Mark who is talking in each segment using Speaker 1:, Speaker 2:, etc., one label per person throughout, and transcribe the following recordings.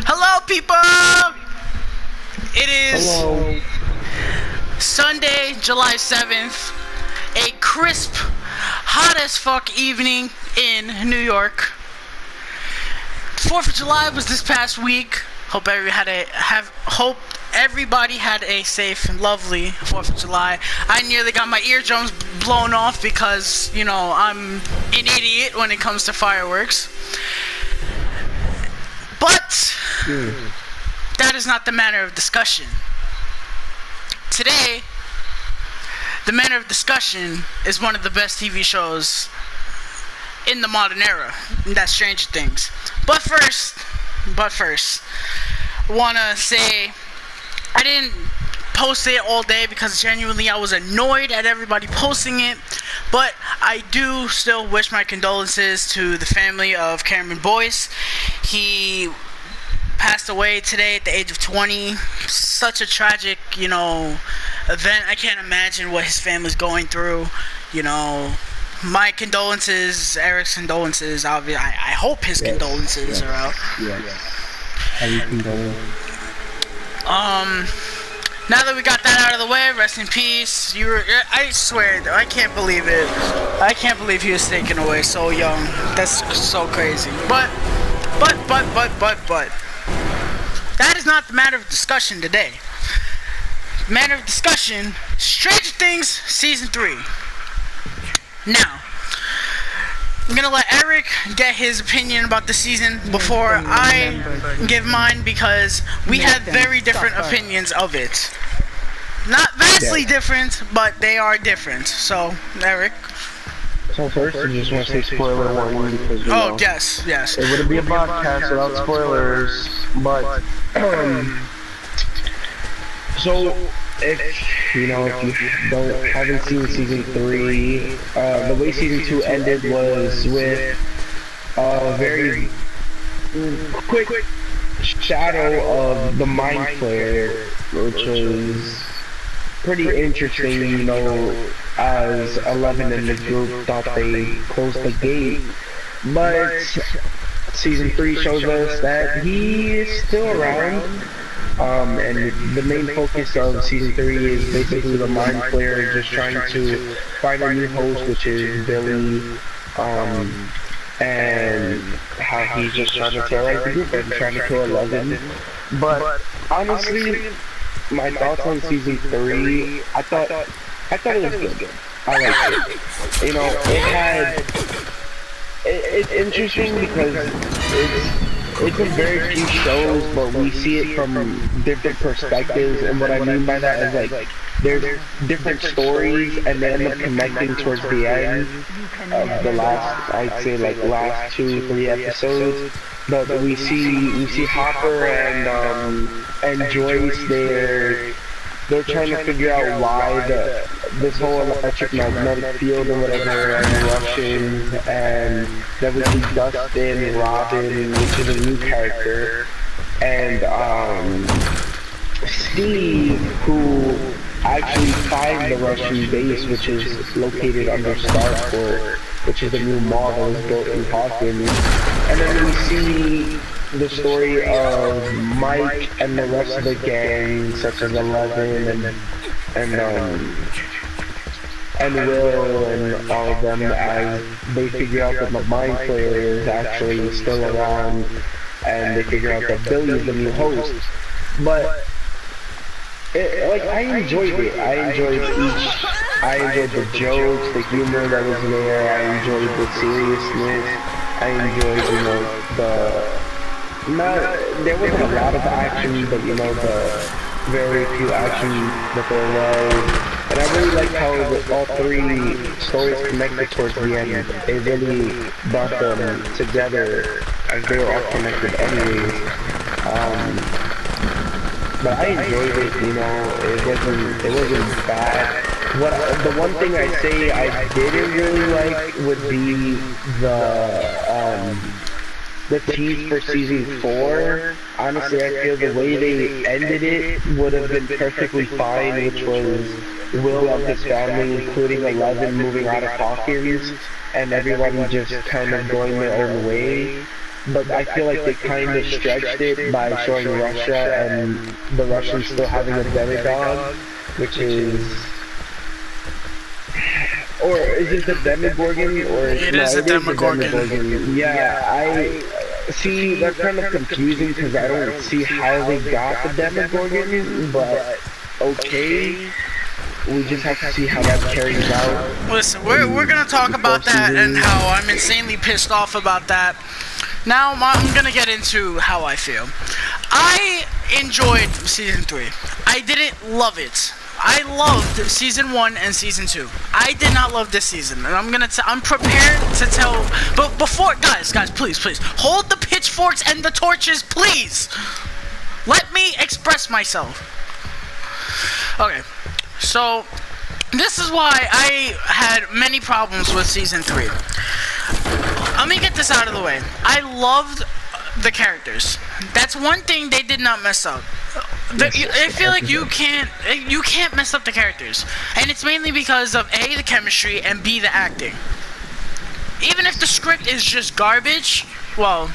Speaker 1: Hello, people! It is
Speaker 2: Hello.
Speaker 1: Sunday, July 7th, a crisp, hot as fuck evening in New York. 4th of July was this past week. Hope everybody had a safe and lovely 4th of July. I nearly got my eardrums blown off because, I'm an idiot when it comes to fireworks. But that is not the matter of discussion. Today, the matter of discussion is one of the best TV shows in the modern era, and that's Stranger Things. But first, I want to say I didn't post it all day because genuinely I was annoyed at everybody posting it. But I do still wish my condolences to the family of Cameron Boyce. He passed away today at the age of 20. Such a tragic, event. I can't imagine what his family's going through. My condolences, Eric's condolences. I hope his condolences are out.
Speaker 2: How you condolence?
Speaker 1: Now that we got that out of the way, rest in peace. I swear, I can't believe it. I can't believe he was taken away so young. That's so crazy. But. That is not the matter of discussion today. Matter of discussion, Stranger Things Season 3. Now, I'm gonna let Eric get his opinion about the season before I give mine because we had very different opinions of it. Not vastly different, but they are different. So, Eric.
Speaker 2: So first, I just want to say spoiler warning because
Speaker 1: yes.
Speaker 2: It wouldn't be a podcast without spoilers. But so if you haven't seen season 3, the way season 2 ended was with a very quick shadow of the Mind Flayer, which was pretty interesting, as 11 in the group thought they closed the gate. But season 3 shows us that he is still around. And the main focus of season 3 is basically the Mind Flayer just trying to find a new host, which is Billy, and how he's just trying to terrorize the group and trying to kill 11. But honestly, my thoughts on season 3, I thought it was good. I liked it. It's interesting because it's in very few shows, but we see it from different perspectives, and what I mean by that is there's different stories, and they end up connecting towards the end of the last 2-3 episodes. But we see Hopper and Joyce. They're trying to figure out why this whole electromagnetic field and whatever and Russians, and then we see Dustin, Robin, which is a new character, and Steve, who actually finds the Russian base, which is located under Starport, which is a new mall that was built in Hawkins. And then we see the story of Mike and the rest of the gang, such as 11 and Will and all of them, as they figure out that the Mind Flayer is actually still around, and they figure out that Billy is the new host. But I enjoyed it. I enjoyed the jokes, the humor that was there. I enjoyed the seriousness. I enjoyed, there wasn't a lot of action, but the very few action that there was. And I really liked how all 3 stories connected towards the end. It really brought them together as they were all connected anyways. But I enjoyed it, it wasn't bad. The one thing I say I didn't really like would be the tease for season 4. Honestly, I feel the way they ended it would have been perfectly fine, which was Will of his family, including 11, moving out of Hawkins, and everyone just kind of going their own way. but I feel like they kind of stretched it by showing Russia and the Russians still having a demigod, which is... Or is it the Demogorgon? Or
Speaker 1: It is a Demogorgon.
Speaker 2: Yeah, I see. That's kind of confusing because I don't see how they got the Demogorgon, but okay. We just have to see how that carries out.
Speaker 1: Listen, we're gonna talk about that and how I'm insanely pissed off about that. Now I'm gonna get into how I feel. I enjoyed season 3. I didn't love it. I loved season 1 and season 2. I did not love this season, and I'm prepared to tell. But before, guys, please, hold the pitchforks and the torches, please. Let me express myself. Okay, so this is why I had many problems with season 3. Let me get this out of the way. I loved the characters. That's one thing they did not mess up. I feel like you can't mess up the characters, and it's mainly because of A, the chemistry, and B, the acting. Even if the script is just garbage, well,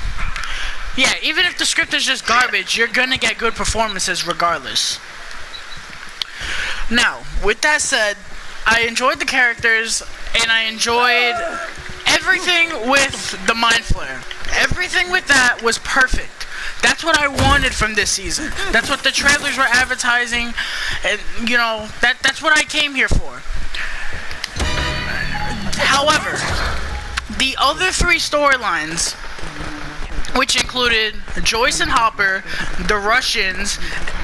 Speaker 1: yeah, even if the script is just garbage, you're gonna get good performances regardless. Now, with that said, I enjoyed the characters, and I enjoyed everything with the Mind Flare. Everything with that was perfect. That's what I wanted from this season. That's what the trailers were advertising, and you know, that's what I came here for. However, the other 3 storylines, which included Joyce and Hopper, the Russians,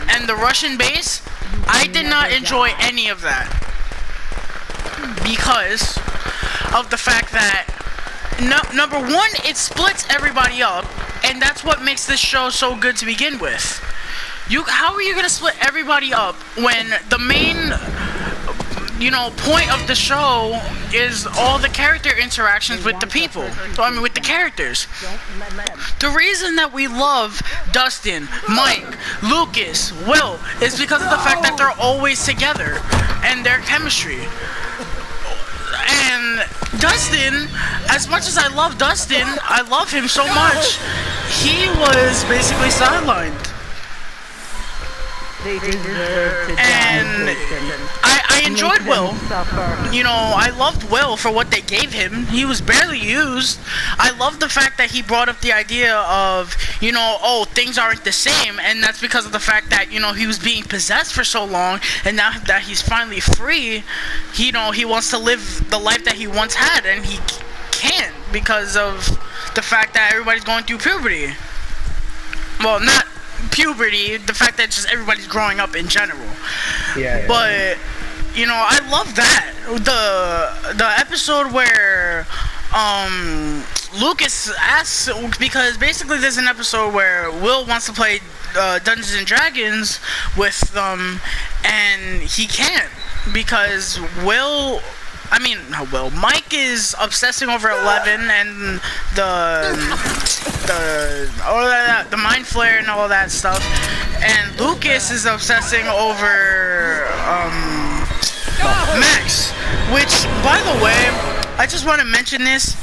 Speaker 1: and the Russian base, I did not enjoy any of that because of the fact that number one, it splits everybody up, and that's what makes this show so good to begin with. How are you gonna split everybody up when the main, point of the show is all the character interactions with the people? I mean, with the characters. The reason that we love Dustin, Mike, Lucas, Will is because of the fact that they're always together and their chemistry. And Dustin, as much as I love Dustin, I love him so much, he was basically sidelined. And I enjoyed Will. I loved Will for what they gave him. He was barely used. I love the fact that he brought up the idea of, things aren't the same, and that's because of the fact that, he was being possessed for so long, and now that he's finally free, he wants to live the life that he once had, and he can't because of the fact that everybody's going through puberty. Well, not puberty, the fact that just everybody's growing up in general.
Speaker 2: Yeah.
Speaker 1: But I love that the episode where Lucas asks, because basically there's an episode where Will wants to play Dungeons and Dragons with them, and he can't because Mike is obsessing over 11 and the Mind Flare and all that stuff, and Lucas is obsessing over Max. Which, by the way, I just want to mention this.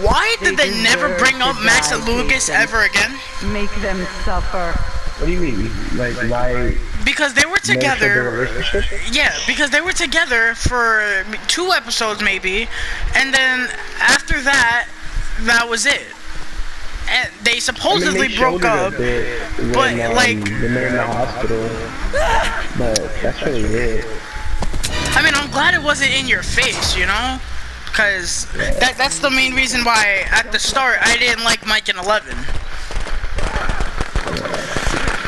Speaker 1: Why did they never bring up Max and Lucas ever again?
Speaker 3: Make them suffer.
Speaker 2: What do you mean? Like, why?
Speaker 1: Because they were together. Yeah, because they were together for 2 episodes maybe, and then after that, that was it. And they supposedly broke up, but
Speaker 2: when they're in the hospital. But that's really it.
Speaker 1: I mean, I'm glad it wasn't in your face, because that's the main reason why at the start I didn't like Mike and 11.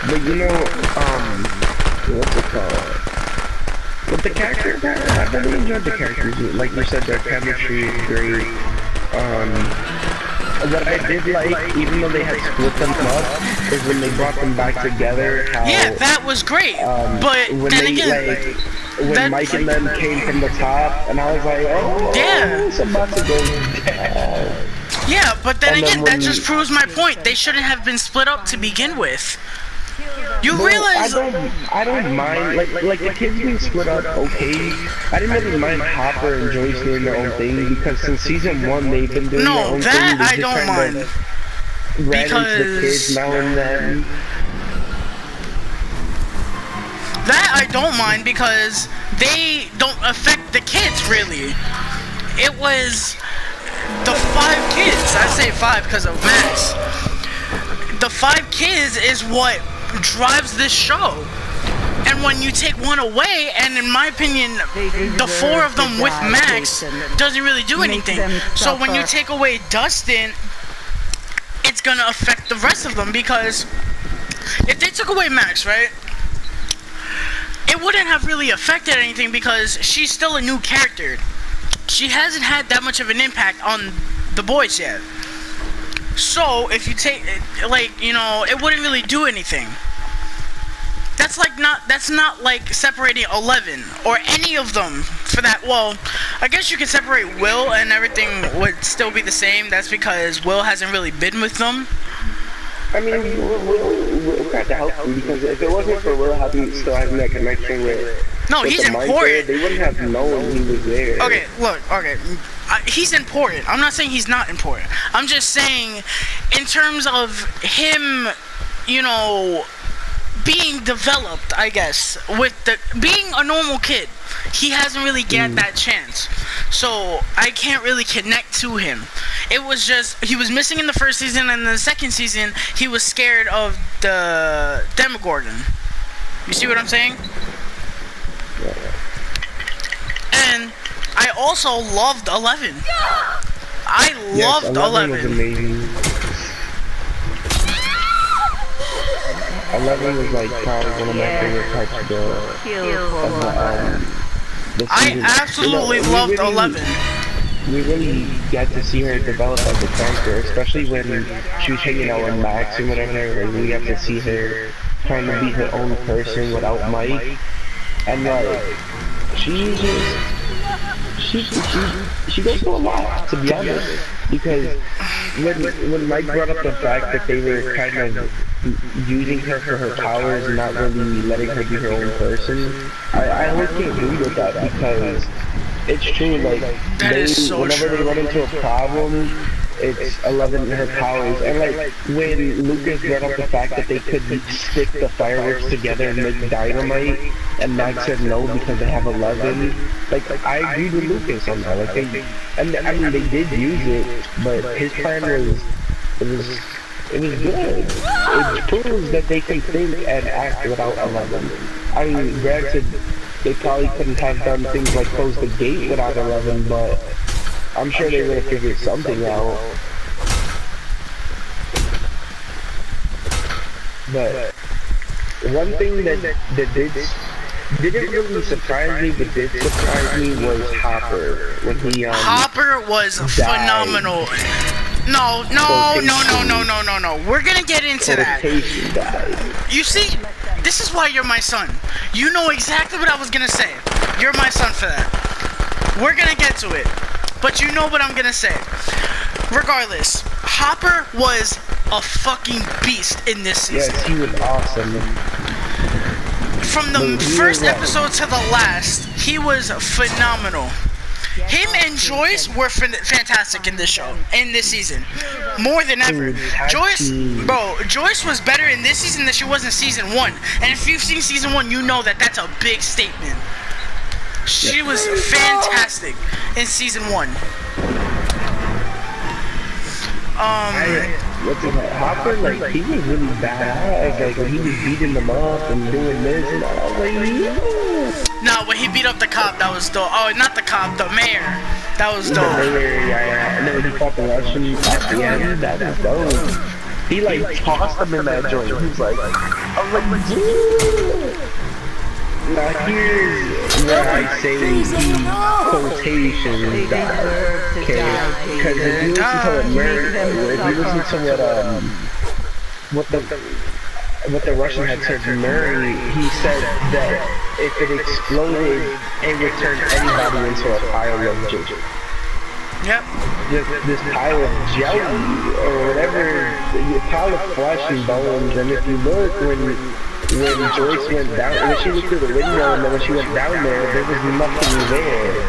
Speaker 2: But what's it called? With the characters, I really enjoyed the characters. Like you said, their chemistry is great. What I did like, even though they had split them up, is when they brought them back together.
Speaker 1: Yeah, that was great. But then again,
Speaker 2: when Mike and them came from the top, and I was like, oh, yeah, it's about to go down.
Speaker 1: Yeah, but then again, that just proves my point. They shouldn't have been split up to begin with. You realize
Speaker 2: I don't mind like the kids being split up, okay. I didn't really mind Hopper and Joyce doing their own thing because since season 1 they've been doing their own thing.
Speaker 1: No, that I don't mind.
Speaker 2: ran into the kids
Speaker 1: because
Speaker 2: now and then.
Speaker 1: that I don't mind because they don't affect the kids really. It was the 5 kids. I say 5 because of Max. The 5 kids is what drives this show. And when you take one away, and in my opinion, the 4 of them with Max doesn't really do anything. So when you take away Dustin, it's gonna affect the rest of them because if they took away Max, right, it wouldn't have really affected anything because she's still a new character. She hasn't had that much of an impact on the boys yet. So if you take, like, you know, it wouldn't really do anything. That's not like separating 11 or any of them for that. Well, I guess you could separate Will and everything would still be the same. That's because Will hasn't really been with them.
Speaker 2: I mean, Will tried to help them because if it wasn't for Will still having that connection with
Speaker 1: he's
Speaker 2: the
Speaker 1: important.
Speaker 2: Michael, they wouldn't have known he was there.
Speaker 1: Okay, look, he's important. I'm not saying he's not important. I'm just saying, in terms of him, you know, being developed, I guess, with being a normal kid, he hasn't really get that chance. So I can't really connect to him. It was just he was missing in the first season, and in the second season he was scared of the Demogorgon. You see what I'm saying? And I also loved 11. I loved 11.
Speaker 2: Was amazing. 11 was like probably one of my favorite parts of the
Speaker 1: I
Speaker 2: season.
Speaker 1: absolutely loved 11.
Speaker 2: We really got to see her develop as a character, especially when she was hanging out with Max and whatever. Like, we got to see her trying to be her own person without Mike, and like she goes through a lot, to be honest. Because when Mike brought up the fact that they were kind of using her for her powers and not really letting her be her own person, I always can agree with that because it's true. Like whenever they run into a problem, it's 11 and her powers. And like when Lucas brought up the fact that they could stick the fireworks together and make dynamite, and Max said no because they have 11. Like I agree with Lucas on that. Like I mean they did use it, but his plan was good. It proves that they can think and act without 11. I mean, granted, they probably couldn't have done things like close the gate without 11, but I'm sure they would have figured something out. But one thing that didn't really surprise me, but did surprise me was Hopper when he
Speaker 1: Hopper was phenomenal. No. We're gonna get into that. You see, this is why you're my son. You know exactly what I was gonna say. You're my son for that. We're gonna get to it. But you know what I'm gonna say. Regardless, Hopper was a fucking beast in this season.
Speaker 2: Yes, he was awesome.
Speaker 1: From the first episode to the last, he was phenomenal. Him and Joyce were fantastic in this show, in this season, more than ever. Joyce was better in this season than she was in season 1. And if you've seen season 1, you know that that's a big statement. She was fantastic in season 1.
Speaker 2: Hopper, like, he was really badass. Like, when he was beating them up and doing this and all, like,
Speaker 1: no, when he beat up the cop, that was dope. Oh, not the cop, the mayor. That was dope.
Speaker 2: The mayor, yeah. And then when he fought the Russian at the end, that was dope. He, like, tossed him in that joint. He was like, I was like, dude. Now here's where I say quotations die, okay? Because if you listen to what the Russian had said to Murray, he said that if it exploded, it would turn anybody into a pile of jelly.
Speaker 1: Yep.
Speaker 2: This pile of jelly, or whatever, a pile of flesh and bones, and if you look, when Joyce went down, when she looked through the window and then when she went down there, there was nothing there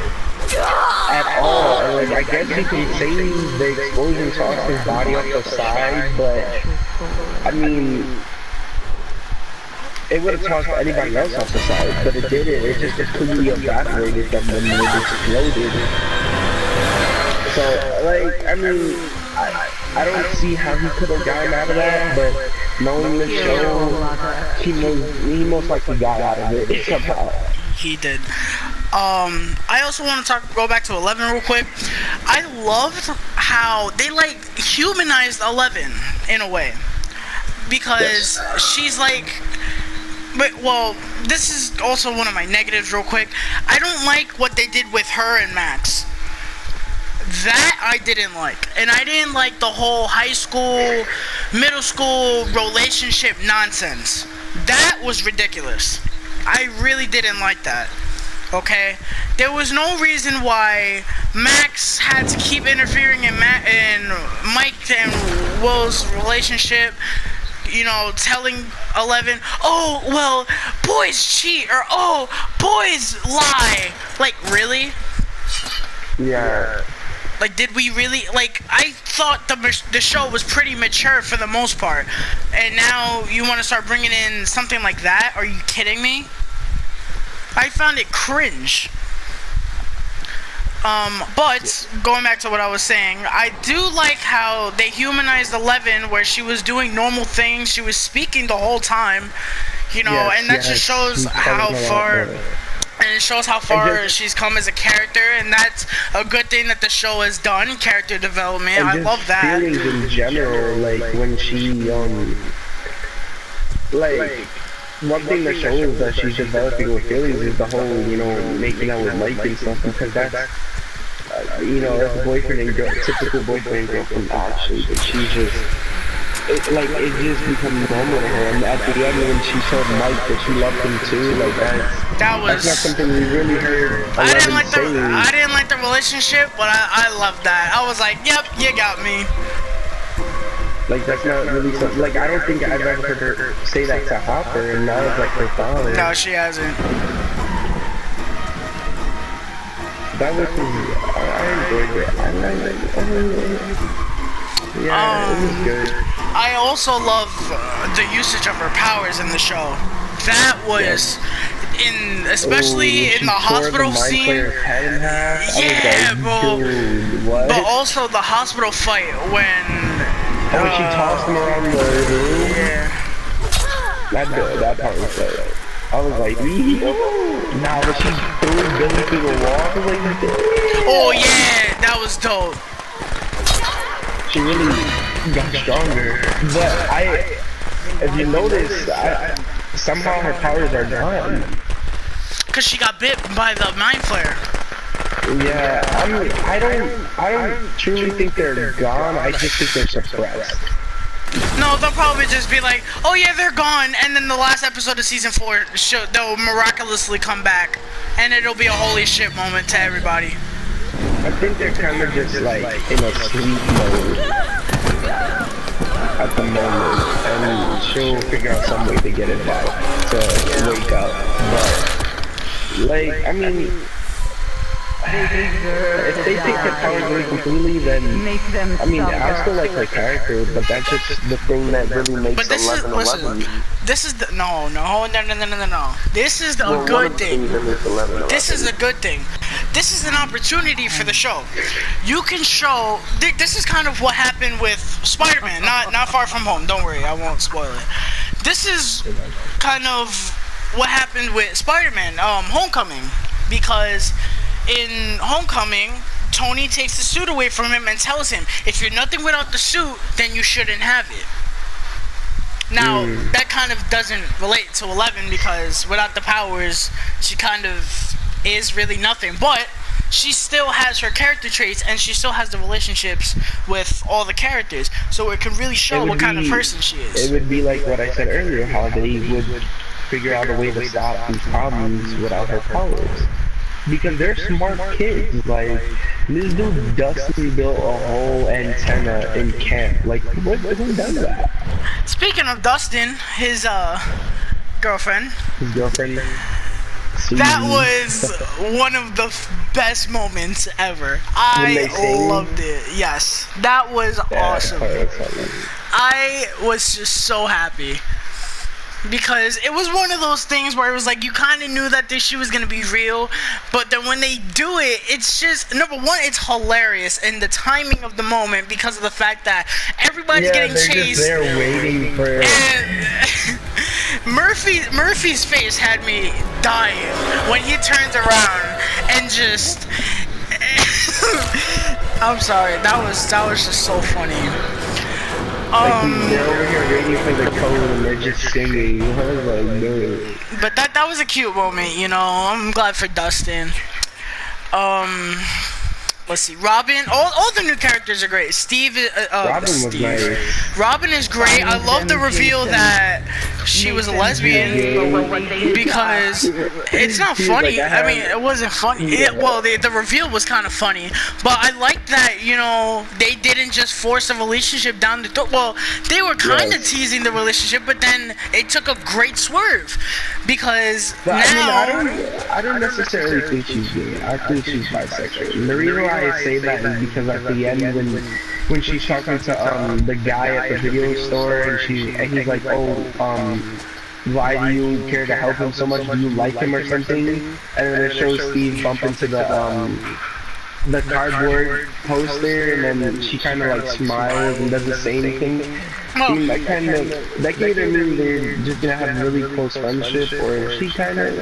Speaker 2: at all, and like I guess you can save the explosion tossed his body off the side, but I mean, it would have tossed anybody else off the side, but it didn't. It just completely evaporated them when it exploded. So, like, I mean, I don't see how he could have gotten out of that, but knowing the show, he most likely got out of it somehow.
Speaker 1: He did. I also want to go back to 11 real quick. I loved how they like humanized 11 in a way, because she's like, well, this is also one of my negatives real quick. I don't like what they did with her and Max. That I didn't like. And I didn't like the whole high school, middle school relationship nonsense. That was ridiculous. I really didn't like that. Okay? There was no reason why Max had to keep interfering in Mike and Will's relationship. You know, telling 11, oh, well, boys cheat, or oh, boys lie. Like, really?
Speaker 2: Yeah.
Speaker 1: Like, did we really, like, I thought the show was pretty mature for the most part, and now you want to start bringing in something like that? Are you kidding me? I found it cringe. But going back to what I was saying, I do like how they humanized 11, where she was doing normal things, she was speaking the whole time, you know,
Speaker 2: yes,
Speaker 1: and that just shows how far. And it shows how far she's come as a character, and that's a good thing that the show has done, character development. I love that.
Speaker 2: Feelings in general, like when she, like, one thing that shows that she's developing with feelings is the whole, you know, making out with Mike and stuff, because that's, you know, that's a boyfriend and girl, typical boyfriend and girlfriend actually, but she's just, it just becomes normal to her, and at the end when she told Mike that she loved him too, like that's not something we really heard.
Speaker 1: I didn't like the relationship, but I loved that. I was like, yep, you got me.
Speaker 2: Like, that's not really something, like, I don't think I've ever heard her say that to Hopper, and now it's like her father.
Speaker 1: No, she hasn't.
Speaker 2: That was, I enjoyed it. Yeah, it was good.
Speaker 1: I also love the usage of her powers in the show. That was, especially in the hospital scene. Yeah, bro. But also the hospital fight when
Speaker 2: she tossed him around the room.
Speaker 1: Yeah.
Speaker 2: That part was good. I was like, nah, but she threw Billy through the wall. I was like,
Speaker 1: oh yeah, that was dope.
Speaker 2: She really got stronger. But if you notice, somehow her powers are gone.
Speaker 1: Cause she got bit by the mind flare.
Speaker 2: Yeah, I don't truly think they're gone. I just think they're suppressed.
Speaker 1: No, they'll probably just be like, oh yeah, they're gone, and then the last episode of season 4, they'll miraculously come back, and it'll be a holy shit moment to everybody.
Speaker 2: I think they're kind of just like in a sleep mode at the moment, and she'll figure out some way to get it back to wake up. But like, I mean, if they take her powers away completely, then I mean, I still like her character, but that's just the thing that really makes 11.
Speaker 1: This is the no. This is a good thing. This is a good thing. This is an opportunity for the show. You can show. This is kind of what happened with Spider-Man. Not Far From Home. Don't worry, I won't spoil it. This is kind of what happened with Spider-Man, Homecoming, because in Homecoming, Tony takes the suit away from him and tells him, if you're nothing without the suit, then you shouldn't have it. Now, that kind of doesn't relate to 11, because without the powers, she kind of is really nothing. But she still has her character traits, and she still has the relationships with all the characters. So it can really show what kind of person she is.
Speaker 2: It would be like what I said earlier, how they would figure out a way to stop these problems without her powers. Because they're smart kids. Like, this dude Dustin built a whole antenna in camp. Like, who does that?
Speaker 1: Speaking of Dustin, his girlfriend. That was one of the best moments ever. I loved it. Yes, that was awesome. I was just so happy. Because it was one of those things where it was like you kind of knew that this shit was gonna be real, but then when they do it, it's just number one, it's hilarious, and the timing of the moment because of the fact that everybody's getting chased.
Speaker 2: Just there waiting for it.
Speaker 1: And Murphy's face had me dying when he turns around and just. I'm sorry, that was just so funny.
Speaker 2: They're over here waiting for the code and they're just singing. I was like, no.
Speaker 1: But that was a cute moment, you know. I'm glad for Dustin. Let's see, Robin. All the new characters are great.
Speaker 2: Robin was nice.
Speaker 1: Robin is great. I love the reveal that she was a lesbian because it's not funny. I mean, it wasn't funny. The reveal was kind of funny, but I like that, you know, they didn't just force a relationship down the throat. Well, they were kind of teasing the relationship, but then it took a great swerve because
Speaker 2: I don't necessarily think she's gay. I think she's bisexual. And the reason why I say that is because at the end when she's talking to the guy at the video store and he's like, why do you care to help him so much? Do you like him or something? And then it shows Steve bump into the cardboard poster, and then she kind of like smiles and doesn't say anything. That gave it mean they're just gonna have really close friendship, or she kind of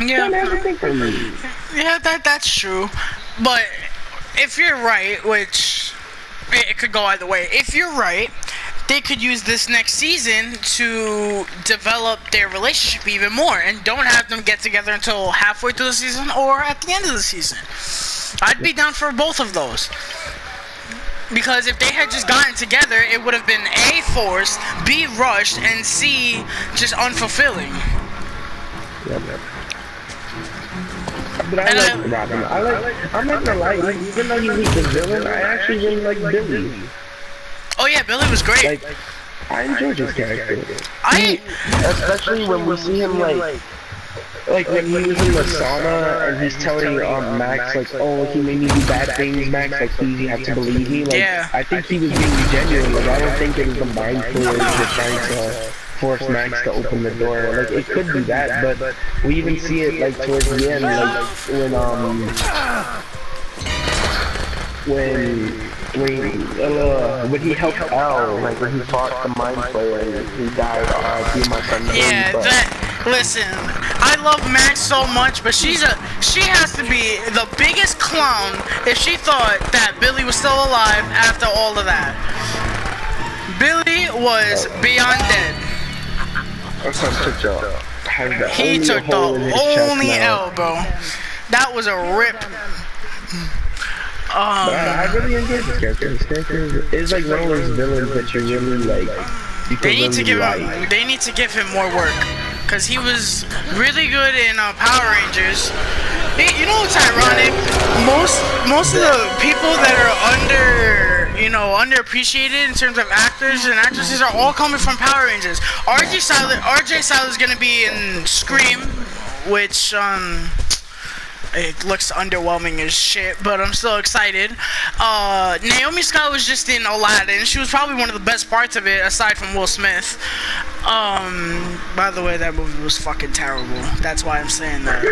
Speaker 2: everything for me.
Speaker 1: Yeah, that's true. But if you're right, which it could go either way. If you're right, they could use this next season to develop their relationship even more and don't have them get together until halfway through the season or at the end of the season. I'd be down for both of those. Because if they had just gotten together, it would have been A, forced, B, rushed, and C, just unfulfilling.
Speaker 2: Yep. But I like Robin. I'm not gonna lie, even though he was the villain, I actually really like Billy.
Speaker 1: Oh yeah, Billy was great.
Speaker 2: Like, I enjoyed his character. Especially when we see him like when he was in the sauna and he's telling Max like, oh, he made me do bad things, Max, like please you have to believe me. Like, I think he was being genuine. Like I don't think it was a mind fluid just trying to force Max to open the door. Like it could be that, but we even see it like towards the end, like when he helped Al, like when he fought the mind flayer and he died. My son.
Speaker 1: Listen, I love Max so much, but she has to be the biggest clown if she thought that Billy was still alive after all of that. Billy was beyond dead. He took the only elbow. That was a rip.
Speaker 2: I really enjoyed this character. This character is like one of those villains that you really like.
Speaker 1: They need to give him more work, cause he was really good in Power Rangers. You know what's ironic? Most of the people that are underappreciated in terms of actors and actresses are all coming from Power Rangers. RJ Styler is gonna be in Scream, which it looks underwhelming as shit, but I'm still excited. Naomi Scott was just in Aladdin. She was probably one of the best parts of it, aside from Will Smith. By the way, that movie was fucking terrible. That's why I'm saying that.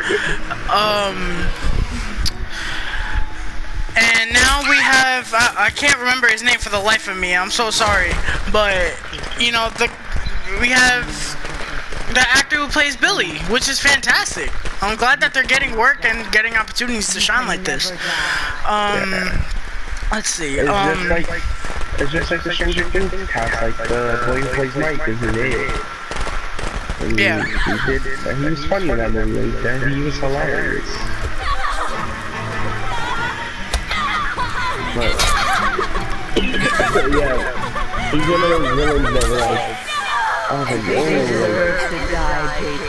Speaker 1: And now we have, I can't remember his name for the life of me. I'm so sorry. But, you know, we have the actor who plays Billy, which is fantastic. I'm glad that they're getting work and getting opportunities to shine like this. Let's see.
Speaker 2: It's just like the Stranger Things cast, like the boy who plays Mike is in it. He was funny in that movie. He was hilarious. But he's one of those villains that were like, oh, the game,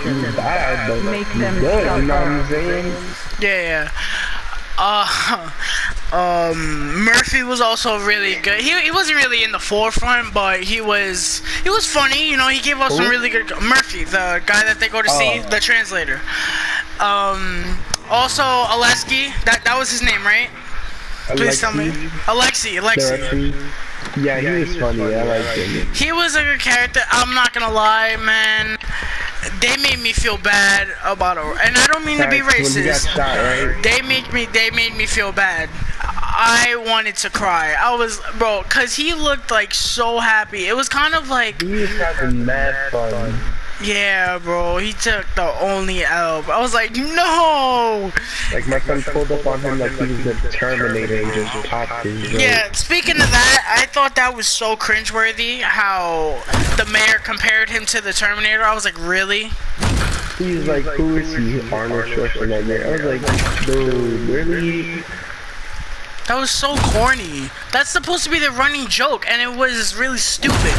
Speaker 2: he's bad, but he's good, you know what I'm saying?
Speaker 1: Murphy was also really good. He wasn't really in the forefront, but he was funny. You know, he gave us some really good. Murphy, the guy that they go to see, the translator. Also, Alexi, that was his name, right? Please tell me. Alexi.
Speaker 2: Yeah, he was funny. I liked him.
Speaker 1: He was a good character. I'm not gonna lie, man. They made me feel bad about it, and I don't mean to be
Speaker 2: When he got
Speaker 1: racist.
Speaker 2: shot, right?
Speaker 1: They made me feel bad. I wanted to cry. I was, bro, cause he looked like so happy. It was kind of like,
Speaker 2: He was having mad fun.
Speaker 1: yeah, bro. He took the only L. I was like, no.
Speaker 2: Like my son pulled up on him like he was the Terminator and just popped his.
Speaker 1: Yeah. Speaking of that, I thought that was so cringeworthy. How the mayor compared him to the Terminator. I was like, really?
Speaker 2: He was like, who is he? Arnold Schwarzenegger. I was like, dude, really?
Speaker 1: That was so corny. That's supposed to be the running joke, and it was really stupid.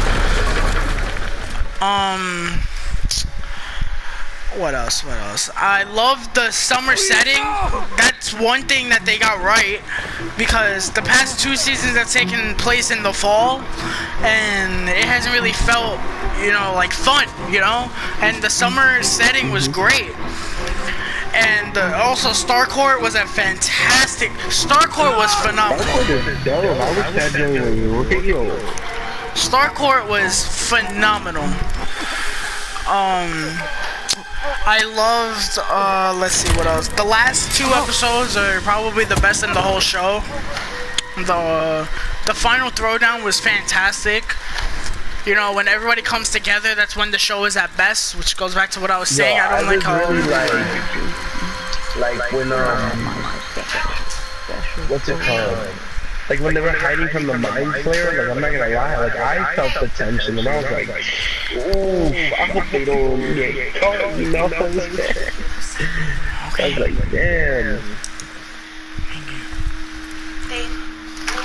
Speaker 1: What else? I love the summer setting. That's one thing that they got right, because the past 2 seasons have taken place in the fall, and it hasn't really felt, like fun, and the summer setting was great. And also Starcourt was a fantastic. Starcourt was phenomenal. Starcourt was phenomenal. I loved, let's see what else. The last 2 episodes are probably the best in the whole show. The final throwdown was fantastic. When everybody comes together, that's when the show is at best, which goes back to what I was saying. I don't like how...
Speaker 2: Like when, what's it called? Like when they were hiding from the mind flayer, like I'm not gonna lie, like I felt the tension and I was like, oh, I hope they don't get caught, I was like, damn.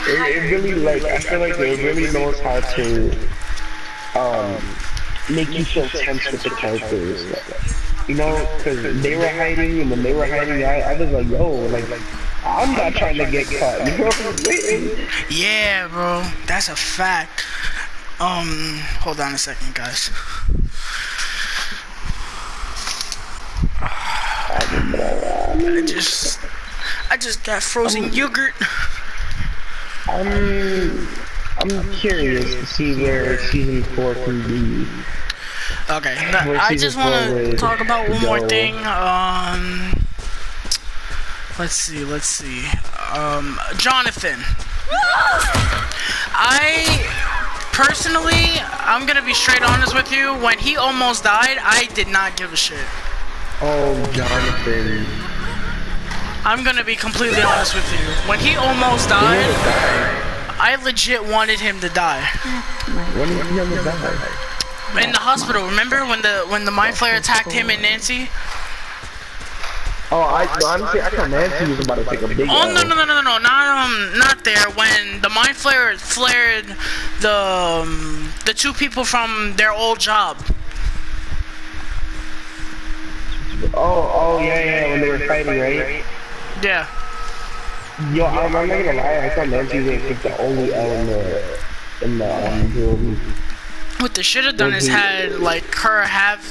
Speaker 2: It really, like, I feel like it really knows how to, make you feel tense with the characters. Because they were hiding, and when they were hiding, I was like, yo, like, I'm not trying to get caught, you know what I'm saying?
Speaker 1: Yeah, bro, that's a fact. Hold on a second, guys. I just got frozen yogurt.
Speaker 2: I'm curious to see where season 4 can be.
Speaker 1: Okay, I just want to talk about one more thing. Let's see. Jonathan. I'm gonna be straight honest with you. When he almost died, I did not give a shit.
Speaker 2: Oh, Jonathan.
Speaker 1: I'm gonna be completely honest with you. When he almost died, I legit wanted him to die.
Speaker 2: When did he almost die?
Speaker 1: In the hospital, remember when the mind flayer attacked him and Nancy?
Speaker 2: Oh, honestly, I thought Nancy was about to take a big
Speaker 1: Oh, no, not there. When the mind flayer flared the 2 people from their old job.
Speaker 2: Oh, yeah, when they were fighting, right?
Speaker 1: Yeah.
Speaker 2: Yo, I'm not gonna lie, I thought Nancy was gonna take the only L in the building.
Speaker 1: What they should have done is had like her have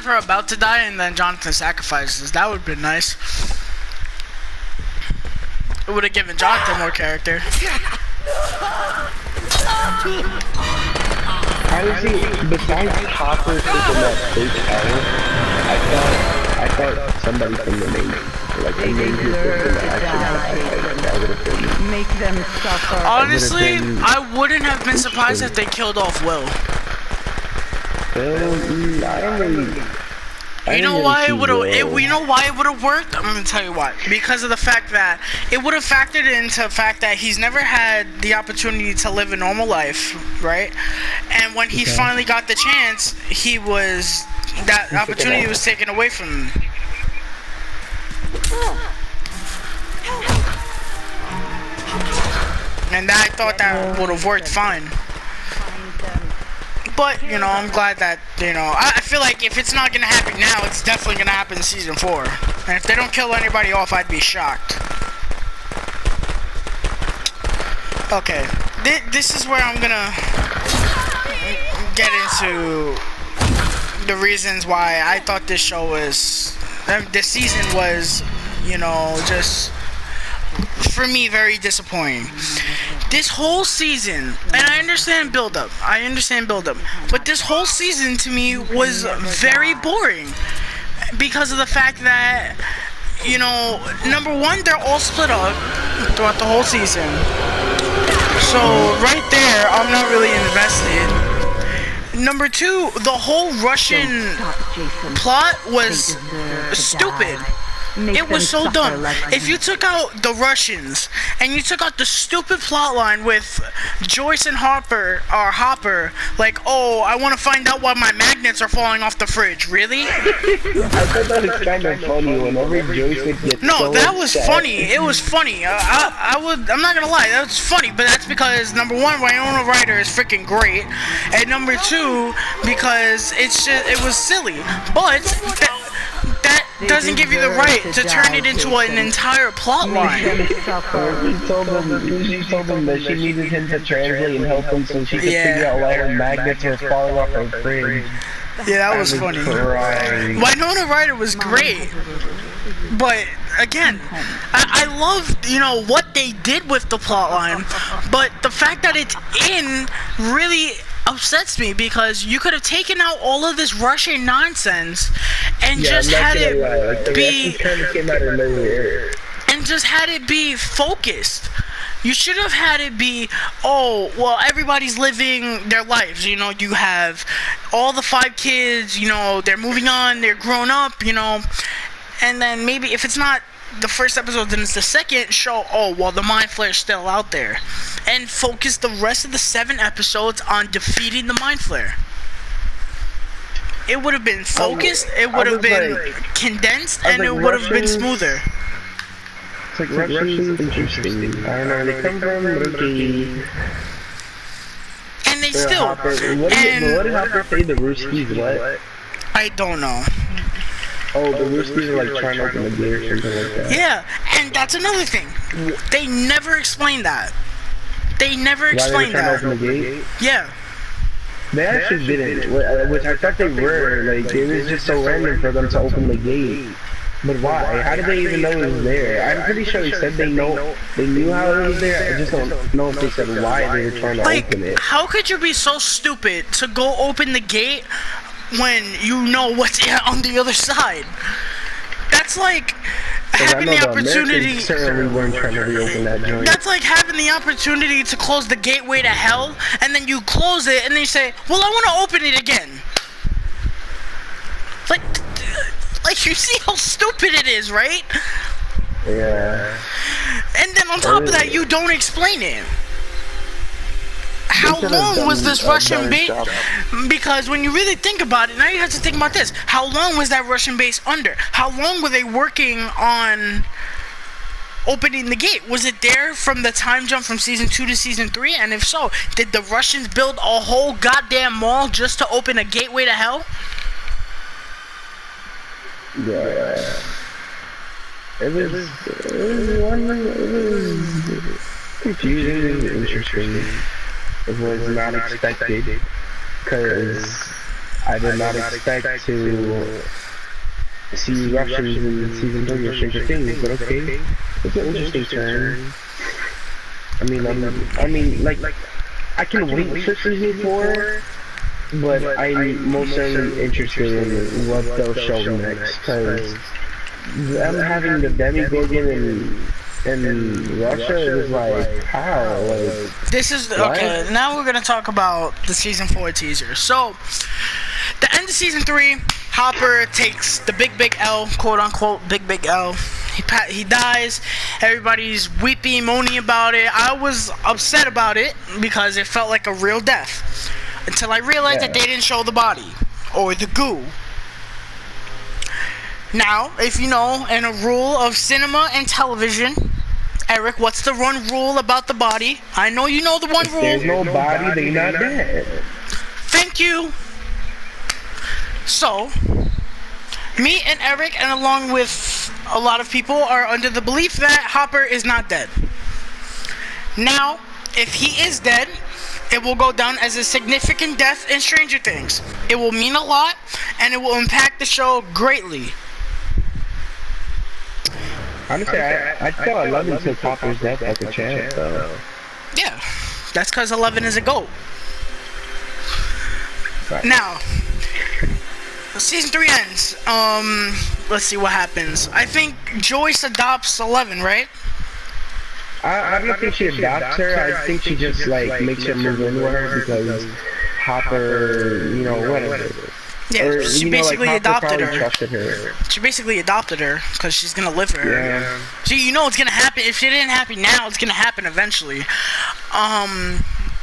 Speaker 1: her about to die, and then Jonathan sacrifices. That would have been nice. It would have given Jonathan more character.
Speaker 2: Honestly, besides Hopper taking that fake L, I thought somebody from the main, like the main group was gonna actually that would have been.
Speaker 3: Make them suffer.
Speaker 1: Honestly, I wouldn't have been surprised if they killed off Will.
Speaker 2: I don't really.
Speaker 1: You know why it would have worked? I'm gonna tell you why. Because of the fact that it would have factored into the fact that he's never had the opportunity to live a normal life, right? And when he finally got the chance, that opportunity was taken away from him. And I thought that would have worked fine. But, I'm glad that, I feel like if it's not going to happen now, it's definitely going to happen in season 4. And if they don't kill anybody off, I'd be shocked. Okay, this is where I'm going to get into the reasons why I thought this show was This season was, just for me very disappointing. This whole season, and I understand build up. But this whole season to me was very boring because of the fact that number one, they're all split up throughout the whole season. So right there, I'm not really invested. Number two, the whole Russian plot was stupid. It was so dumb. If you took out the Russians and you took out the stupid plot line with Joyce and Hopper, like, oh, I want to find out why my magnets are falling off the fridge. Really?
Speaker 2: I thought that was kind of funny whenever Joyce would get
Speaker 1: No, that was funny. It was funny. I'm not gonna lie, that was funny, but that's because number one, Winona Ryder is freaking great, and number two, because it was silly. But that doesn't give you the right to turn it into an entire plot line.
Speaker 2: She told him that she needed him to translate and help him so she could figure out why her magnets were falling off her fridge.
Speaker 1: Yeah, that was funny. Winona Ryder was great. But again, I love, what they did with the plot line, but the fact that it's in really upsets me because you could have taken out all of this Russian nonsense and just had it be focused. You should have had it be, oh, well, everybody's living their lives. You have all the 5 kids, they're moving on, they're grown up, and then maybe if it's not the first episode, then it's the second show, oh, well, the Mind Flayer's still out there. And focus the rest of the 7 episodes on defeating the Mind Flayer. It would have been focused, it would have been condensed, and it would have been smoother.
Speaker 2: It's like Russians interesting. I don't know where they come from, okay.
Speaker 1: And they still.
Speaker 2: What did Hopper say? The Ruskies what?
Speaker 1: I don't know.
Speaker 2: Oh, the Ruskies are like trying to open the gate or something like that.
Speaker 1: Yeah, and that's another thing. They never explained that. They never explained that.
Speaker 2: Why they were trying to open the gate?
Speaker 1: Yeah.
Speaker 2: They actually didn't, which I thought they were. Like, it was just so random for them to open the gate. But why? How did they even know it was there? I'm pretty sure they said they knew how it was there. I just don't know if they said why they were trying to open it.
Speaker 1: How could you be so stupid to go open the gate when you know what's on the other side? That's like having the opportunity.
Speaker 2: Certainly weren't trying to reopen that joint.
Speaker 1: That's like having the opportunity to close the gateway to hell, and then you close it, and then you say, "Well, I want to open it again." Like you see how stupid it is, right?
Speaker 2: Yeah.
Speaker 1: And then on top of that, you don't explain it. How long was this Russian base? Because when you really think about it, now you have to think about this. How long was that Russian base under? How long were they working on opening the gate? Was it there from the time jump from season 2 to season 3? And if so, did the Russians build a whole goddamn mall just to open a gateway to hell?
Speaker 2: Yeah. It was confusing and interesting. It was not expected, because I did not expect to see Russians in season 3 of Stranger Things, but okay. It's an interesting turn. I mean, I can wait for season 4, but I'm most certainly interested in what they'll show next, because them having the Demigorgon in Russia is like, how? Like,
Speaker 1: this is, okay, now we're gonna talk about the season 4 teaser. So, the end of season 3, Hopper takes the big L, quote unquote, big L. He dies. Everybody's weepy, moaning about it. I was upset about it because it felt like a real death. Until I realized that they didn't show the body or the goo. Now, if you know, in a rule of cinema and television, Eric, what's the one rule about the body? I know you know the one rule.
Speaker 2: There's no body, they're not dead.
Speaker 1: Thank you. So, me and Eric, and along with a lot of people, are under the belief that Hopper is not dead. Now, if he is dead, it will go down as a significant death in Stranger Things. It will mean a lot, and it will impact the show greatly.
Speaker 2: Honestly, I thought 11 took Hopper's death like a champ, though.
Speaker 1: Yeah, that's because 11 is a GOAT.
Speaker 2: Right.
Speaker 1: Now, season 3 ends. Let's see what happens. I think Joyce adopts 11, right?
Speaker 2: I don't think she adopts her. I think she just like makes her move in with her because Hopper, you know, whatever.
Speaker 1: Yeah,
Speaker 2: Or,
Speaker 1: she
Speaker 2: you know,
Speaker 1: basically
Speaker 2: like, Hopper
Speaker 1: adopted
Speaker 2: probably
Speaker 1: her.
Speaker 2: trusted her.
Speaker 1: She basically adopted her because she's gonna live with her.
Speaker 2: Yeah.
Speaker 1: See, you know it's gonna happen. If it didn't happen now, it's gonna happen eventually.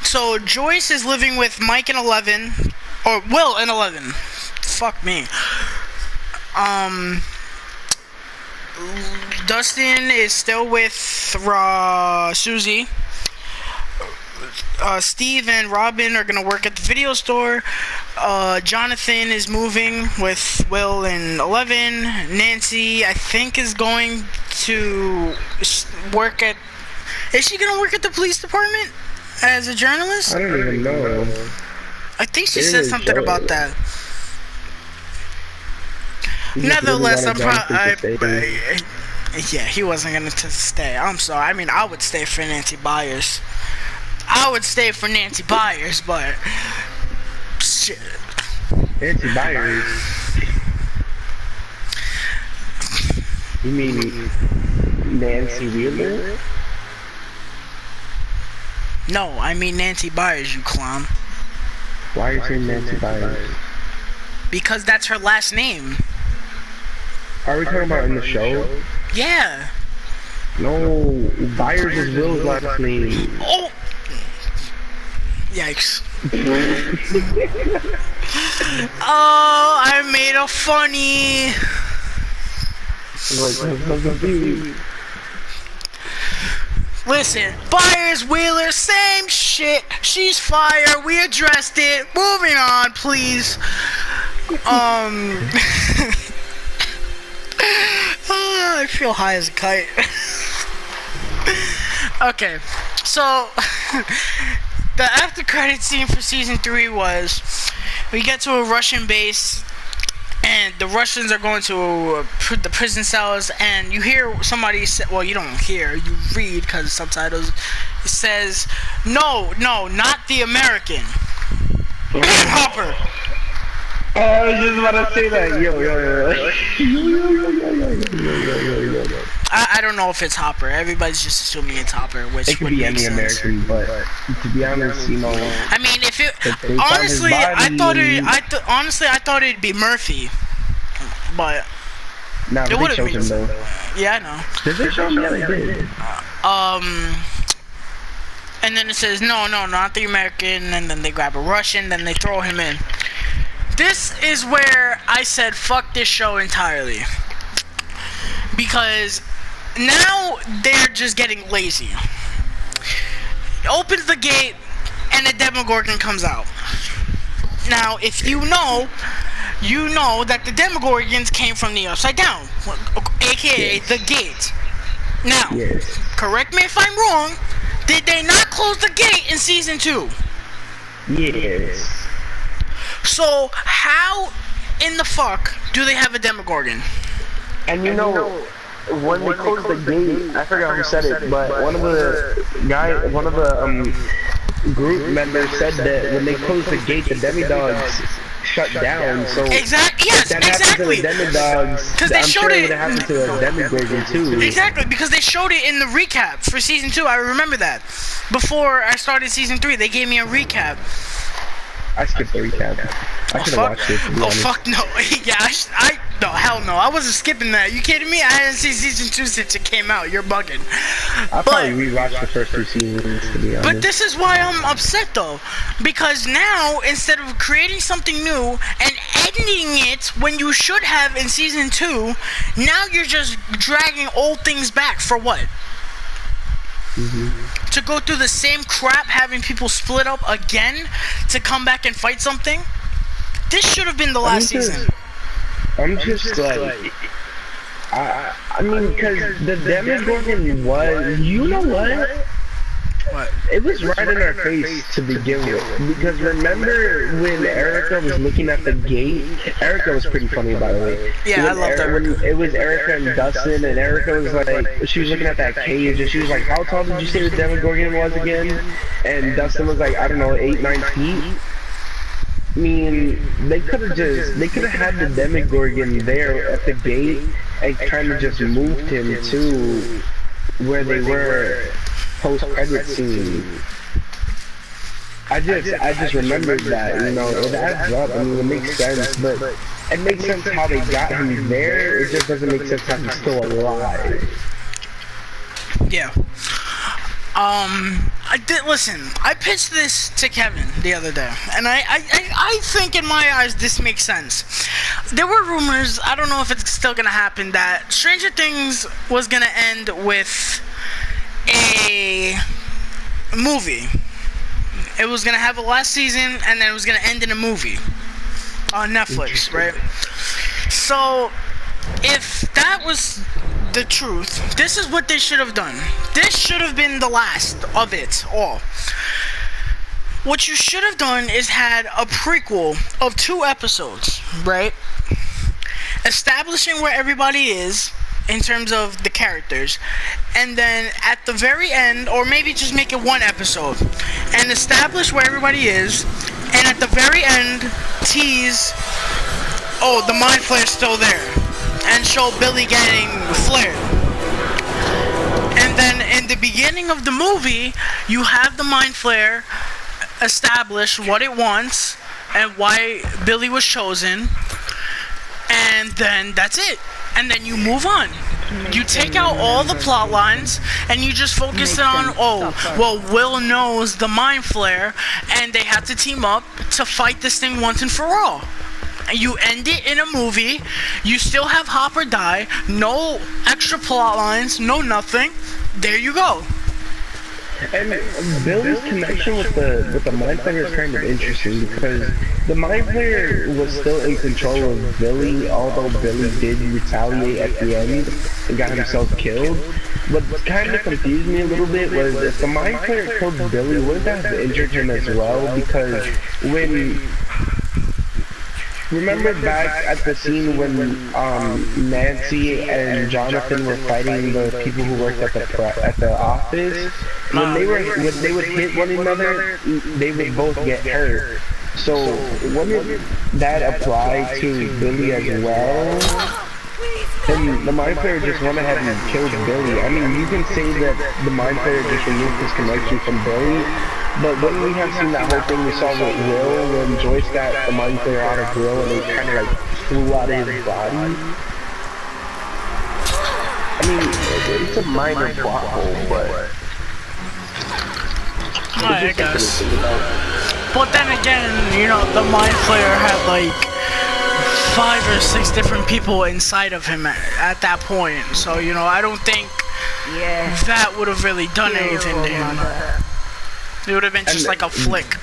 Speaker 1: So Joyce is living with Mike and 11, or Will and 11. Fuck me. Dustin is still with Susie. Steve and Robin are gonna work at the video store. Jonathan is moving with Will and 11. Nancy, I think, is going to work at... Is she gonna work at the police department as a journalist?
Speaker 2: I don't even know.
Speaker 1: I think she said something about that.
Speaker 2: He just
Speaker 1: Nevertheless,
Speaker 2: really wanted Jonathan to stay.
Speaker 1: yeah, he wasn't gonna stay. I'm sorry. I mean, I would stay for Nancy Byers. But shit.
Speaker 2: Nancy Byers. You mean Nancy Wheeler?
Speaker 1: No, I mean Nancy Byers, you clown.
Speaker 2: Why are you saying Nancy Byers?
Speaker 1: Because that's her last name.
Speaker 2: Are we talking about in the show?
Speaker 1: Yeah.
Speaker 2: No, Byers is Will's last name.
Speaker 1: Oh! Yikes. Oh, I made a funny. Listen, Byers, Wheeler, same shit. She's fire. We addressed it. Moving on, please. I feel high as a kite. Okay, so the after credit scene for season 3 was we get to a Russian base and the Russians are going to the prison cells, and you hear somebody say, well, you don't hear, you read because of subtitles. It says, no, not the American. Hopper.
Speaker 2: I was just about to say that.
Speaker 1: I don't know if it's Hopper. Everybody's just assuming it's Hopper, which
Speaker 2: It could
Speaker 1: would
Speaker 2: be
Speaker 1: make
Speaker 2: any
Speaker 1: sense.
Speaker 2: American, but to be honest, you know.
Speaker 1: I mean, if it
Speaker 2: they found his
Speaker 1: honestly,
Speaker 2: body.
Speaker 1: I thought it'd be Murphy, but
Speaker 2: Nah,
Speaker 1: it
Speaker 2: they
Speaker 1: would've
Speaker 2: showed
Speaker 1: been-
Speaker 2: him though.
Speaker 1: yeah, I know.
Speaker 2: Did they show him? Yeah, they did.
Speaker 1: And then it says no, not the American, and then they grab a Russian, then they throw him in. This is where I said fuck this show entirely, because now they're just getting lazy. Opens the gate and a Demogorgon comes out. Now, if you know that the Demogorgons came from the Upside Down, aka
Speaker 2: yes.
Speaker 1: the gate. Now,
Speaker 2: Yes.
Speaker 1: correct me if I'm wrong, did they not close the gate in season 2?
Speaker 2: Yes.
Speaker 1: So, how in the fuck do they have a Demogorgon?
Speaker 2: And you know, when they closed the gate, I forgot who said it, but one of the group members said that when they closed the gate, the demidogs shut down. So
Speaker 1: Exactly. Yes,
Speaker 2: that happened
Speaker 1: exactly.
Speaker 2: to the demidogs.
Speaker 1: 'Cause they
Speaker 2: I'm
Speaker 1: showed
Speaker 2: sure
Speaker 1: it-
Speaker 2: it would happen to a demigorgon too.
Speaker 1: Exactly, because they showed it in the recap for season 2. I remember that. Before I started season 3, they gave me a recap.
Speaker 2: I skipped the recap. I should have watched it. To be
Speaker 1: Oh
Speaker 2: honest.
Speaker 1: fuck no! Yeah, no, hell no! I wasn't skipping that. You kidding me? I hadn't seen season 2 since it came out. You're bugging.
Speaker 2: I'll probably rewatch the first 2 seasons, to be honest.
Speaker 1: But this is why I'm upset though, because now instead of creating something new and ending it when you should have in season 2, now you're just dragging old things back for what? To go through the same crap, having people split up again to come back and fight something? This should have been the last season.
Speaker 2: I'm just like, I mean, because the Demogorgon was, you know what?
Speaker 1: What?
Speaker 2: It was right in our face to begin with. Because remember when Erica was looking at the gate? Erica was pretty funny, by the way.
Speaker 1: Yeah, I loved Erica.
Speaker 2: When it was Erica and Dustin, and Erica was like, she was looking at that cage, and she was like, how tall did you say the Demogorgon was again? And Dustin was like, I don't know, 8-9 feet. I mean, they could have had the Demogorgon there at the gate and kind of just moved him to where they were post-credit scene. I just remembered that, you know, it adds up. I mean, it makes sense, but it makes sense how they got him there. It just doesn't make sense how he's still alive.
Speaker 1: Yeah. I did listen. I pitched this to Kevin the other day, and I think in my eyes this makes sense. There were rumors, I don't know if it's still gonna happen, that Stranger Things was gonna end with a movie. It was gonna have a last season, and then it was gonna end in a movie on Netflix, right? So, if that was the truth, this is what they should have done. This should have been the last of it all. What you should have done is had a prequel of 2 episodes, right? Establishing where everybody is in terms of the characters, and then at the very end, or maybe just make it 1 episode and establish where everybody is, and at the very end tease, oh, the Mind Flare's still there, and show Billy getting flared. And then in the beginning of the movie, you have the Mind Flare establish what it wants and why Billy was chosen, and then that's it. And then you move on. You take out all the plot lines and you just focus it on, oh, well, Will knows the Mind Flare and they have to team up to fight this thing once and for all. You end it in a movie. You still have Hopper die. No extra plot lines. No nothing. There you go.
Speaker 2: And Billy's connection with the Mind Flayer is kind of interesting because the Mind Flayer was still in control of Billy, although Billy did retaliate at the end and got himself killed. What kind of confused me a little bit was if the Mind Flayer killed Billy, wouldn't that have injured him as well? Because when... Remember back at the scene when Nancy and Jonathan were fighting the people who worked at the office? When they would hit one another, they would both get hurt. So wouldn't that apply to Billy as well? And the Mind Flayer just went ahead and killed Billy. I mean, you can say that the Mind Flayer just removed his connection from Billy, but when we have seen that whole thing, we saw with Will, when Joyce got the Mind Flayer out of Will and it kind of like flew out of his body. I mean, it's a minor plot hole, but...
Speaker 1: I guess. But then again, you know, the Mind Flayer had like 5 or 6 different people inside of him at that point. So, you know, I don't think that would have really done anything to him. It would have been just like a flick.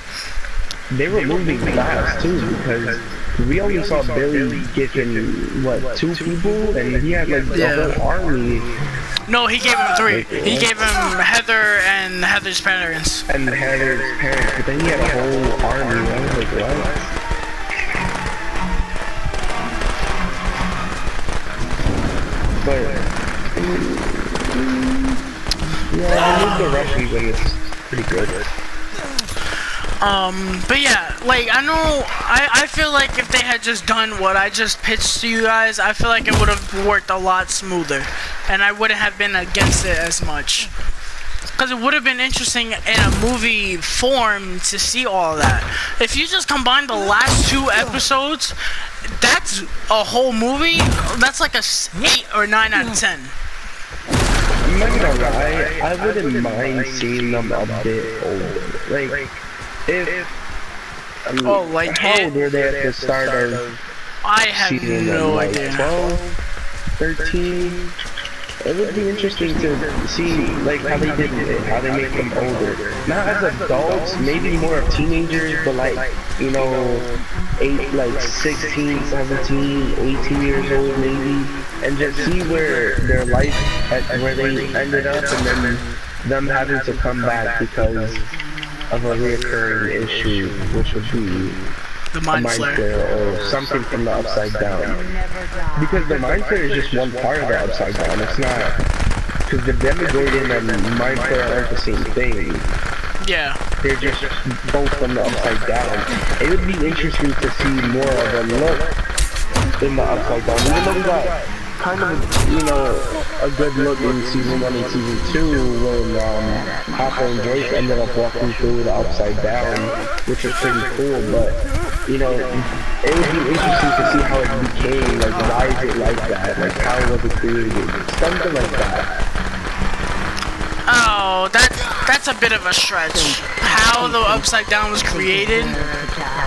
Speaker 2: They were moving fast too, because we only saw Billy giving, what, 2 people? And he had like the whole army.
Speaker 1: No, he gave him 3. He gave him Heather and Heather's parents.
Speaker 2: And Heather's parents, but then he had a whole army. I was like, what? But, yeah, I moved the Russians and it's pretty good.
Speaker 1: But yeah, like, I know, I feel like if they had just done what I just pitched to you guys, I feel like it would have worked a lot smoother, and I wouldn't have been against it as much. Because it would have been interesting in a movie form to see all that. If you just combine the last 2 episodes, that's a whole movie. That's like a 8 or 9 out of 10.
Speaker 2: I'm not gonna lie, I wouldn't mind seeing them a bit older. Like,
Speaker 1: like
Speaker 2: how old were they at the start of
Speaker 1: I have
Speaker 2: season
Speaker 1: no
Speaker 2: like
Speaker 1: idea.
Speaker 2: 12, 13? It would be interesting to see like how they did it, how they make them older. Not as adults, maybe more of teenagers, but like, you know, 16, 17, 18 years old maybe, and just see where their life, where they ended up, and then them having to come back because of a reoccurring issue, which would be
Speaker 1: The
Speaker 2: a
Speaker 1: mind
Speaker 2: mind
Speaker 1: flare.
Speaker 2: flare or something from the upside down. Because the mind flare is just one part of the upside down. It's not, because the Demogorgon and mind flare aren't the same thing.
Speaker 1: Yeah.
Speaker 2: They're just both from the upside down. It would be interesting to see more of a look in the upside down. Even though we got kind of, you know, a good look in season 1 and season 2 when Hopper and Joyce ended up walking through the upside down, which was pretty cool, but, you know, it would be interesting to see how it became, like, why is it like that, like, how was it created, something like that.
Speaker 1: Oh, that's a bit of a stretch. How the upside down was created?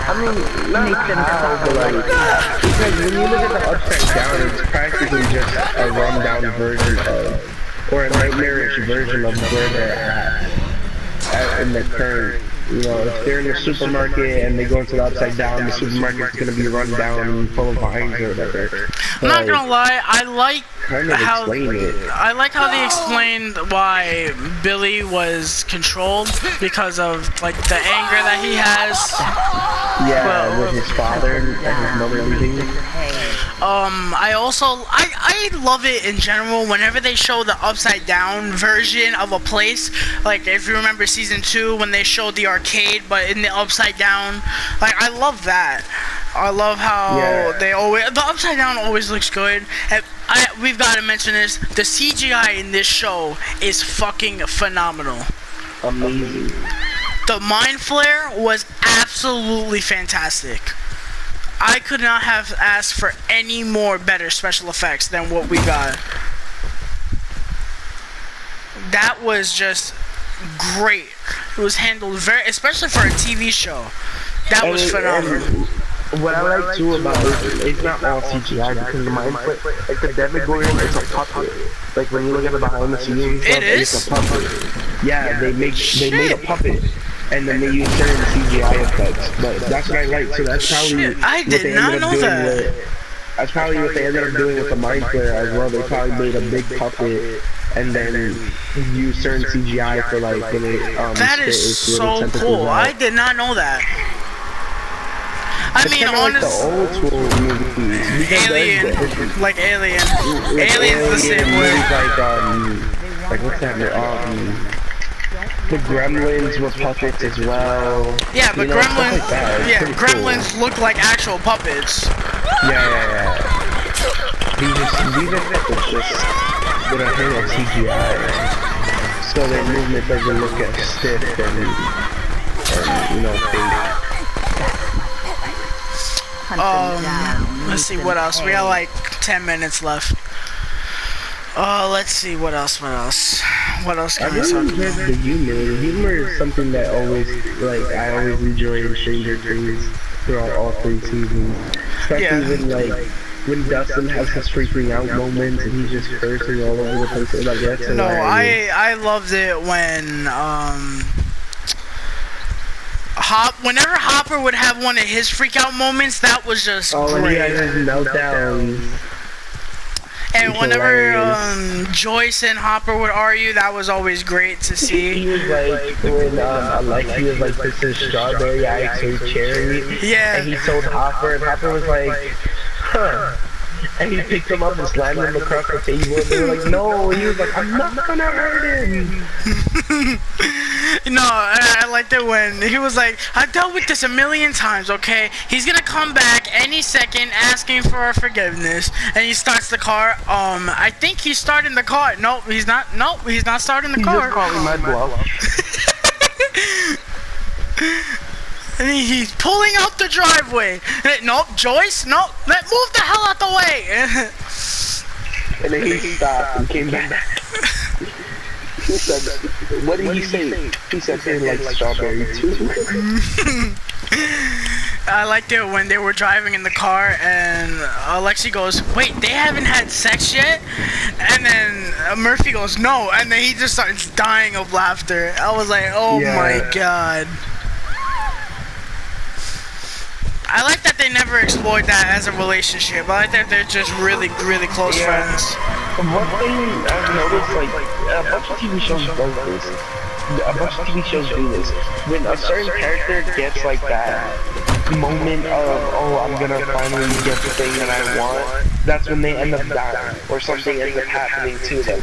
Speaker 2: I mean, not how, but like, because when you look at the upside down, it's practically just a rundown version of, or a nightmarish version of where they're at in the current, you know, if they're in the supermarket and they go into the upside down, the supermarket's gonna be run down and full of vines or whatever.
Speaker 1: I'm not gonna lie, I like
Speaker 2: kind of
Speaker 1: how
Speaker 2: explain it.
Speaker 1: I like how they explained why Billy was controlled because of like the anger that he has.
Speaker 2: Yeah, with his father and his mother leaving.
Speaker 1: I love it in general whenever they show the upside down version of a place. Like if you remember season 2 when they showed the arcade but in the upside down. Like I love that. I love how they always, the upside down always looks good. And we've got to mention this, the CGI in this show is fucking phenomenal.
Speaker 2: Amazing.
Speaker 1: The mind flare was absolutely fantastic. I could not have asked for any more better special effects than what we got. That was just great. It was handled very, especially for a TV show. That was phenomenal.
Speaker 2: What I like too about it, it's not all CGI because the mind flare, like the Demogorgon, it's a puppet. Like when you look at the behind the scenes stuff, it's a puppet. Yeah, they made a puppet. And then they use certain CGI effects, but that's what I like. So that's probably
Speaker 1: I did not know that.
Speaker 2: That's probably what they ended up doing with the mind flare as well. They probably made a big puppet and then use certain CGI for like when it
Speaker 1: that is so cool. I did not know that. I mean, honestly,
Speaker 2: like the old school movies.
Speaker 1: Alien, like Alien. Alien's the same way.
Speaker 2: Like what's that? The Gremlins were puppets as well.
Speaker 1: Yeah, but Gremlins,
Speaker 2: like that.
Speaker 1: yeah, Gremlins look like actual puppets.
Speaker 2: Yeah. These are puppets just with a hint of CGI, so their movement doesn't look as stiff and you know, fake.
Speaker 1: Let's see what else. We got like 10 minutes left. Let's see what else. What else can we talk about?
Speaker 2: The humor. The humor is something that always, like, I always enjoy in Stranger Things throughout all 3 seasons. Especially when Dustin has his freaking out moments and he's just cursing all over the place. Like, that's hilarious.
Speaker 1: I loved it when whenever Hopper would have one of his freak out moments, that was just great.
Speaker 2: When he had his meltdown.
Speaker 1: And whenever Joyce and Hopper would argue, that was always great to see.
Speaker 2: He was like, when Alexi was like, this is strawberry, I ate cherry.
Speaker 1: Yeah.
Speaker 2: And he told Hopper, and Hopper was like, huh. And he picked him up and slammed him across the table, and they were like, no. And he was like, I'm not gonna hurt him.
Speaker 1: No, I liked it when he was like, I've dealt with this a million times, okay? He's gonna come back any second asking for our forgiveness. And he starts the car. I think he's starting the car. Nope, he's not. Nope, he's not starting the car.
Speaker 2: He's just calling my bluff.
Speaker 1: And he's pulling out the driveway. Nope, Joyce, nope, move the hell out the way.
Speaker 2: And then he stopped and came back. He said, what did he say? He said he likes strawberry too.
Speaker 1: I liked it when they were driving in the car and Alexi goes, wait, they haven't had sex yet? And then Murphy goes, no. And then he just starts dying of laughter. I was like, oh my god. I like that they never explored that as a relationship. I like that they're just really, really close friends.
Speaker 2: One thing I've noticed, like, a bunch of TV shows does this. A bunch of TV shows do this. When a certain character gets like that moment of, oh, I'm gonna finally get the thing that I want, that's when they end up dying, or something ends up happening to them.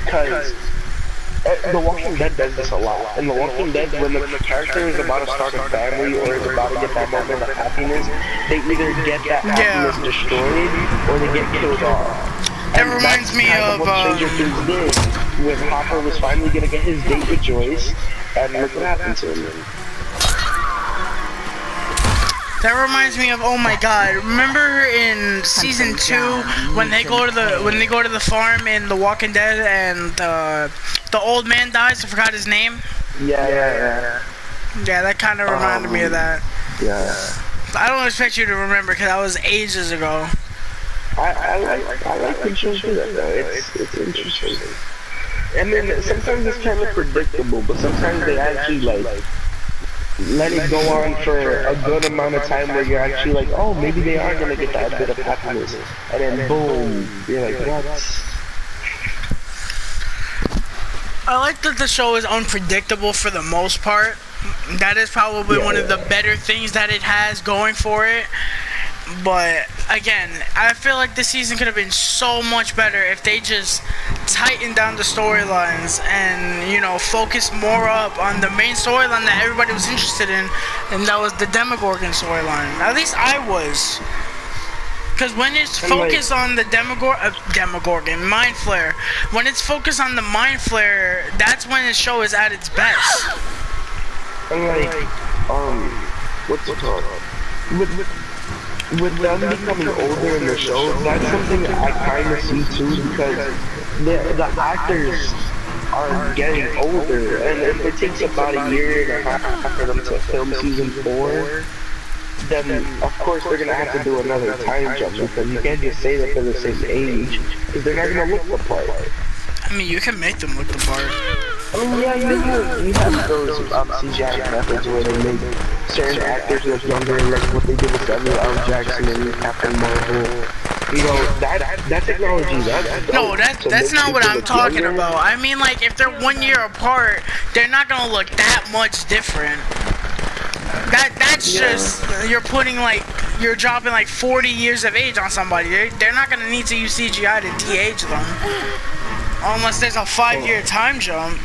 Speaker 2: Because The Walking Dead does this a lot. In The Walking Dead, when the character is about to start a family or is about to get that moment of happiness, they either get that happiness destroyed or they get killed off.
Speaker 1: That reminds me of
Speaker 2: what Stranger Things did when Hopper was finally gonna get his date with Joyce, and look what happened to him.
Speaker 1: That reminds me of, oh my god, remember in season 2 when they go to the farm in The Walking Dead and the old man dies? I forgot his name.
Speaker 2: Yeah.
Speaker 1: Yeah, that kind of reminded me of that.
Speaker 2: Yeah.
Speaker 1: I don't expect you to remember because that was ages ago.
Speaker 2: I like when shows do that though. It's interesting. And then sometimes it's kind of predictable, but sometimes they actually like let it go on for a good amount of time where you're actually like, oh, maybe they are gonna get that bit of happiness, and then boom, you're like, what?
Speaker 1: I like that the show is unpredictable for the most part. That is probably one of the better things that it has going for it. But again, I feel like this season could have been so much better if they just tightened down the storylines and, you know, focused more up on the main storyline that everybody was interested in, and that was the Demogorgon storyline. At least I was. Because when it's focused on the Demogorgon, Mind Flayer, when it's focused on the Mind Flayer, that's when the show is at its best.
Speaker 2: And like, what's it called? With them becoming older in the show, that's something I kind of see too, because the actors are getting older, and if it takes about a year and a half for them to film season 4, then of course they're going to have to do another time jump, because you can't just say that they're the same age, because they're not going to look the part.
Speaker 1: I mean, you can make them look the part.
Speaker 2: I mean, yeah, you have those CGI methods where they make certain actors look younger, like what they did with Samuel L. Jackson and Captain Marvel. You know, that technology,
Speaker 1: that's not what I'm talking about. I mean, like, if they're 1 year apart, they're not gonna look that much different. That's just, you're dropping like 40 years of age on somebody. They're not gonna need to use CGI to de-age them. Unless there's a 5-year time jump.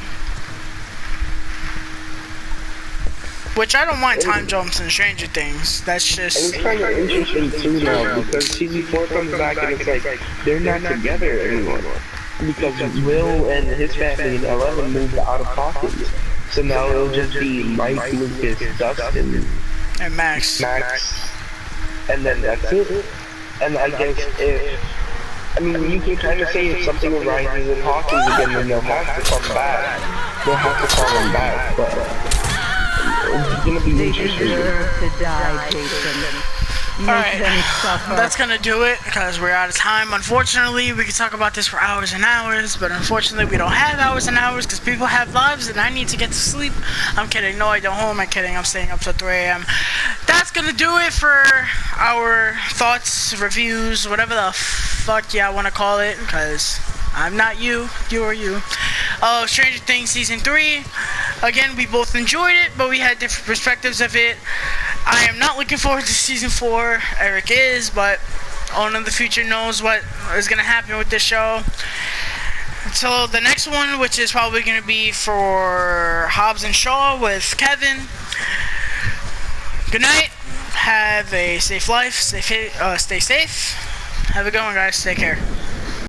Speaker 1: Which I don't mind time jumps in Stranger Things. That's just...
Speaker 2: And it's kind of interesting too now, because season 4 comes back and it's like, they're not together anymore. Because Will and his family and 11 moved out of Pocket. So now it'll just be Mike, Lucas, Dustin,
Speaker 1: and Max.
Speaker 2: And then that's it. And I guess I mean, you can kind of say if something arises in Hawkins again, then they'll have to come back. They'll have to call them back, but it's gonna be interesting.
Speaker 3: They deserve to die, Jason.
Speaker 1: Alright, that's gonna do it, because we're out of time. Unfortunately, we could talk about this for hours and hours, but unfortunately we don't have hours and hours, because people have lives and I need to get to sleep. I'm kidding, no I don't. Who am I kidding? I'm staying up till 3 a.m. That's gonna do it for our thoughts, reviews, whatever the fuck y'all wanna call it, because I'm not you, you are you. Stranger Things Season 3. Again, we both enjoyed it, but we had different perspectives of it. I am not looking forward to Season 4. Eric is, but only the future knows what is going to happen with this show. So the next one, which is probably going to be for Hobbs and Shaw with Kevin. Good night. Have a safe life. Stay safe. Have a good one, guys. Take care.